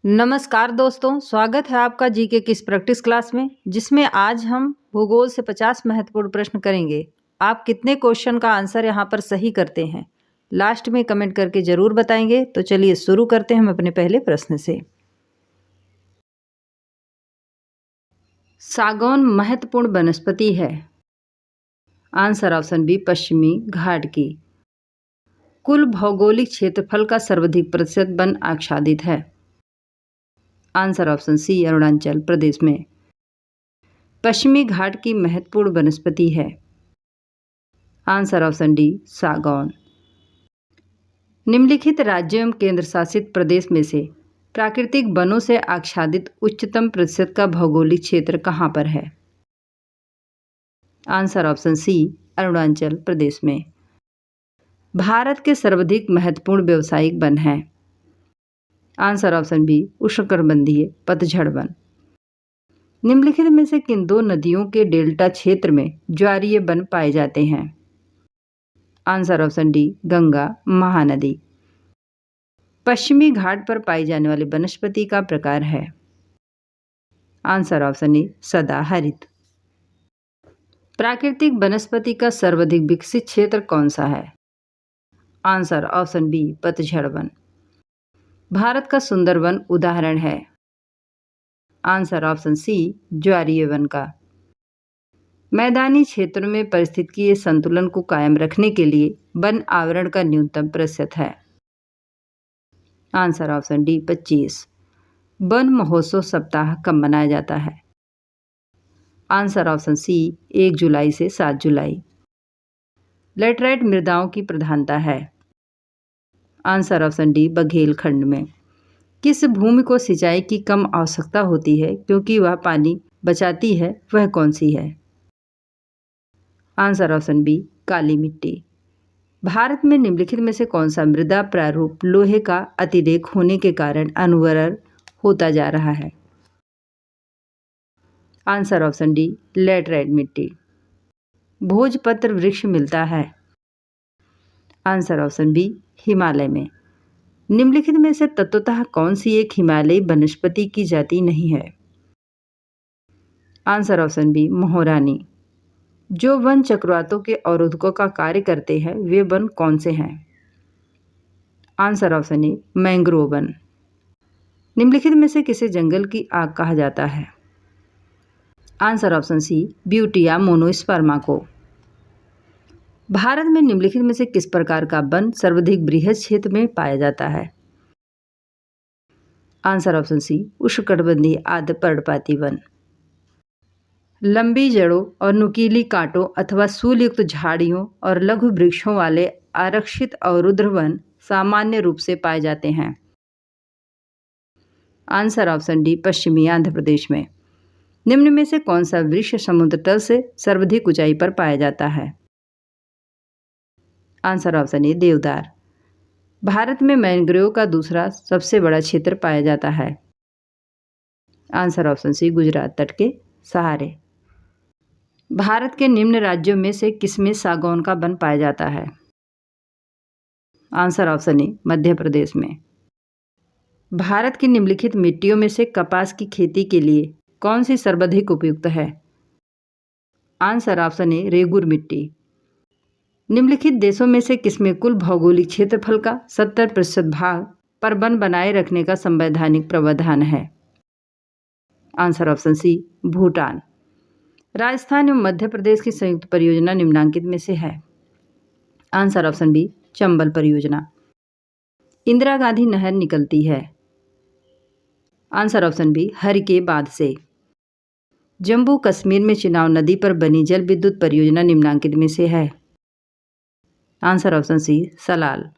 नमस्कार दोस्तों, स्वागत है आपका जीके की इस प्रैक्टिस क्लास में, जिसमें आज हम भूगोल से 50 महत्वपूर्ण प्रश्न करेंगे। आप कितने क्वेश्चन का आंसर यहाँ पर सही करते हैं, लास्ट में कमेंट करके ज़रूर बताएंगे। तो चलिए शुरू करते हैं हम अपने पहले प्रश्न से। सागौन महत्वपूर्ण वनस्पति है। आंसर ऑप्शन बी, पश्चिमी घाट की। कुल भौगोलिक क्षेत्रफल का सर्वाधिक प्रतिशत वन आच्छादित है। आंसर ऑप्शन सी, अरुणाचल प्रदेश में। पश्चिमी घाट की महत्वपूर्ण वनस्पति है। आंसर ऑप्शन डी, सागौन। निम्नलिखित राज्यों एवं केंद्र शासित प्रदेश में से प्राकृतिक वनों से आच्छादित उच्चतम प्रतिशत का भौगोलिक क्षेत्र कहाँ पर है? आंसर ऑप्शन सी, अरुणाचल प्रदेश में। भारत के सर्वाधिक महत्वपूर्ण व्यावसायिक वन हैं। आंसर ऑप्शन बी, उष्णकटिबंधीय पतझड़ वन। निम्नलिखित में से किन दो नदियों के डेल्टा क्षेत्र में ज्वारीय वन पाए जाते हैं? Answer option D, Ganga Mahanadi. पश्चिमी घाट पर पाई जाने वाली वनस्पति का प्रकार है। आंसर ऑप्शन ए, सदाहरित। प्राकृतिक वनस्पति का सर्वाधिक विकसित क्षेत्र कौन सा है? आंसर ऑप्शन बी, पतझड़ वन। भारत का सुंदरवन उदाहरण है। आंसर ऑप्शन सी, ज्वारीय वन का। मैदानी क्षेत्रों में पारिस्थितिकीय संतुलन को कायम रखने के लिए वन आवरण का न्यूनतम प्रतिशत है। Answer option D, 25। वन महोत्सव सप्ताह कब मनाया जाता है? आंसर ऑप्शन सी, 1 जुलाई से 7 जुलाई। लेटराइट मृदाओं की प्रधानता है। आंसर ऑप्शन डी, बघेलखंड में। किस भूमि को सिंचाई की कम आवश्यकता होती है क्योंकि वह पानी बचाती है, वह कौन सी है? आंसर ऑप्शन बी, काली मिट्टी। भारत में निम्नलिखित में से कौन सा मृदा प्रारूप लोहे का अतिरेक होने के कारण अनउर्वर होता जा रहा है? आंसर ऑप्शन डी, लेटराइट मिट्टी। भोजपत्र वृक्ष मिलता है। आंसर ऑप्शन बी, हिमालय में। निम्नलिखित में से तत्वतः कौन सी एक हिमालयी वनस्पति की जाति नहीं है? आंसर ऑप्शन बी, मोहरानी। जो वन चक्रवातों के अवरोधकों का कार्य करते हैं वे वन कौन से हैं? Answer option A, mangrove one. निम्नलिखित में से किसे जंगल की आग कहा जाता है? आंसर ऑप्शन सी, ब्यूटिया मोनोस्पर्मा को। भारत में निम्नलिखित में से किस प्रकार का वन सर्वाधिक बृहद क्षेत्र में पाया जाता है? आंसर ऑप्शन सी, उष्णकटिबंधीय आर्द्र पर्णपाती वन। लंबी जड़ों और नुकीली कांटों अथवा शूलयुक्त झाड़ियों और लघु वृक्षों वाले आरक्षित अवरुद्ध वन सामान्य रूप से पाए जाते हैं। आंसर ऑप्शन डी, पश्चिमी आंध्र प्रदेश में। निम्न में से कौन सा वृक्ष समुद्र तल से सर्वाधिक ऊंचाई पर पाया जाता है? आंसर ऑप्शन ए, देवदार। भारत में मैंग्रोव का दूसरा सबसे बड़ा क्षेत्र पाया जाता है। आंसर ऑप्शन सी, गुजरात तट के सहारे। भारत के निम्न राज्यों में से किसमें सागौन का वन पाया जाता है? Answer option A, Madhya Pradesh में। भारत की निम्नलिखित मिट्टियों में से कपास की खेती के लिए कौन सी सर्वाधिक उपयुक्त है? आंसर ऑप्शन ए, रेगुर मिट्टी। निम्नलिखित देशों में से किसमें कुल भौगोलिक क्षेत्रफल का 70% भाग पर वन बनाए रखने का संवैधानिक प्रावधान है? Answer option C, Bhutan. Rajasthan एवं मध्य प्रदेश की संयुक्त परियोजना निम्नांकित में से है? आंसर ऑप्शन बी, चंबल परियोजना। इंदिरा गांधी नहर निकलती है? आंसर ऑप्शन बी, हर के बाद से। जम्मू कश्मीर में चिनाब नदी पर बनी जल विद्युत परियोजना निम्नांकित में से है? Answer option C, Salal.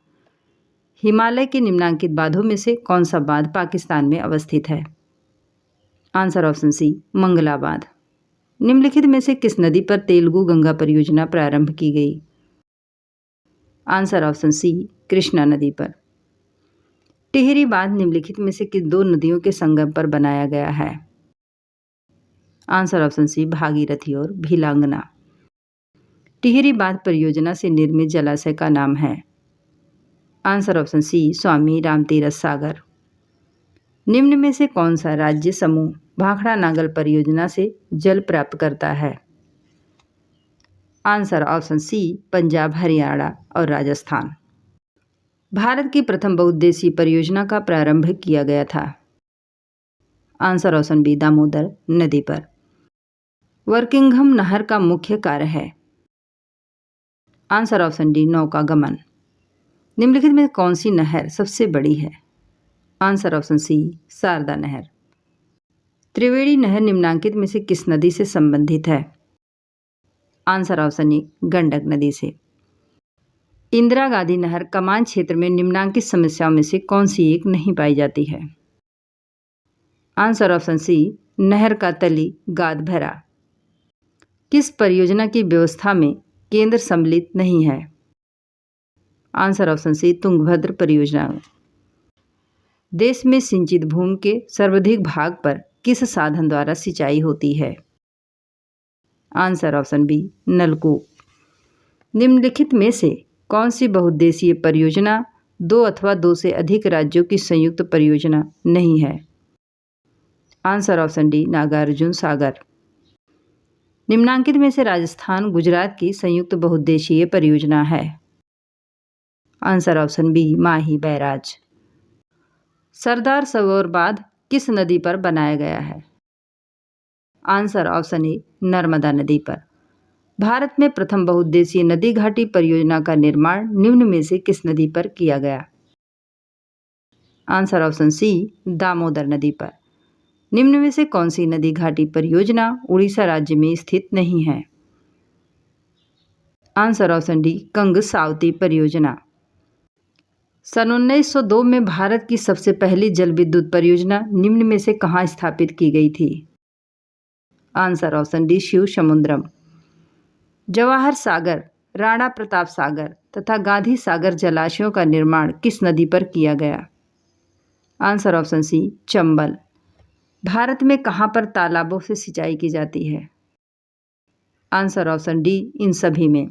Himalaya के निम्नांकित बांधों में से कौन सा बांध पाकिस्तान में अवस्थित है? आंसर ऑप्शन सी, मंगला बांध। निम्नलिखित में से किस नदी पर तेलुगु गंगा परियोजना प्रारंभ की गई? आंसर ऑप्शन सी, कृष्णा नदी पर। टिहरी बांध निम्नलिखित में से किन दो नदियों के संगम पर बनाया गया है? आंसर ऑप्शन सी, भागीरथी और भीलांगना। टिहरी बांध परियोजना से निर्मित जलाशय का नाम है? आंसर ऑप्शन सी, स्वामी रामतीरथ सागर। निम्न में से कौन सा राज्य समूह भाखड़ा नागल परियोजना से जल प्राप्त करता है? Answer option C, Punjab, Haryana और राजस्थान। भारत की प्रथम बहुउद्देशीय परियोजना का प्रारंभ किया गया था? आंसर ऑप्शन बी, दामोदर नदी पर। वर्किंघम नहर का मुख्य कार्य है? आंसर ऑप्शन डी, नौकागमन। निम्नलिखित में कौन सी नहर सबसे बड़ी है? आंसर ऑप्शन सी, शारदा नहर। त्रिवेणी नहर निम्नांकित में से किस नदी से संबंधित है? आंसर ऑप्शन ए, गंडक नदी से। इंदिरा गांधी नहर कमान क्षेत्र में निम्नांकित समस्याओं में से कौन सी एक नहीं पाई जाती है? आंसर ऑप्शन सी, नहर का तली गाद भरा। किस परियोजना की व्यवस्था में केंद्र सम्मिलित नहीं है? आंसर ऑप्शन सी, तुंगभद्र परियोजना। देश में सिंचित भूमि के सर्वाधिक भाग पर किस साधन द्वारा सिंचाई होती है? आंसर ऑप्शन बी, नलकूप। निम्नलिखित में से कौन सी बहुउद्देशीय परियोजना दो अथवा दो से अधिक राज्यों की संयुक्त परियोजना नहीं है? Answer option D, Nagarjuna Sagar. निम्नांकित में से राजस्थान गुजरात की संयुक्त बहुउद्देशीय परियोजना है? आंसर ऑप्शन बी, माही बैराज। सरदार सरोवर बांध किस नदी पर बनाया गया है? आंसर ऑप्शन ए, नर्मदा नदी पर। भारत में प्रथम बहुउद्देशीय नदी घाटी परियोजना का निर्माण निम्न में से किस नदी पर किया गया? आंसर ऑप्शन सी, दामोदर नदी पर। निम्न में से कौन सी नदी घाटी परियोजना उड़ीसा राज्य में स्थित नहीं है? आंसर ऑप्शन डी, कंगसावती परियोजना। सन 1902 में भारत की सबसे पहली जल विद्युत परियोजना निम्न में से कहाँ स्थापित की गई थी? आंसर ऑप्शन डी, शिव समुद्रम। जवाहर सागर, राणा प्रताप सागर तथा गांधी सागर जलाशयों का निर्माण किस नदी पर किया गया? Answer option C, Chambal. Bharat में कहाँ पर तालाबों से सिंचाई की जाती है? आंसर ऑप्शन डी, इन सभी में।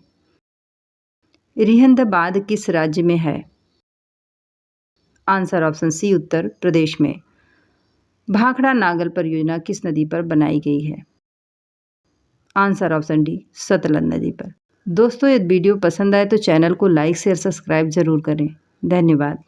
रिहंद किस राज्य में है? आंसर ऑप्शन सी, उत्तर प्रदेश में। भाखड़ा नागल परियोजना किस नदी पर बनाई गई है? आंसर ऑप्शन डी, सतलज नदी पर। दोस्तों, यदि वीडियो पसंद आए तो चैनल को लाइक शेयर सब्सक्राइब जरूर करें। धन्यवाद।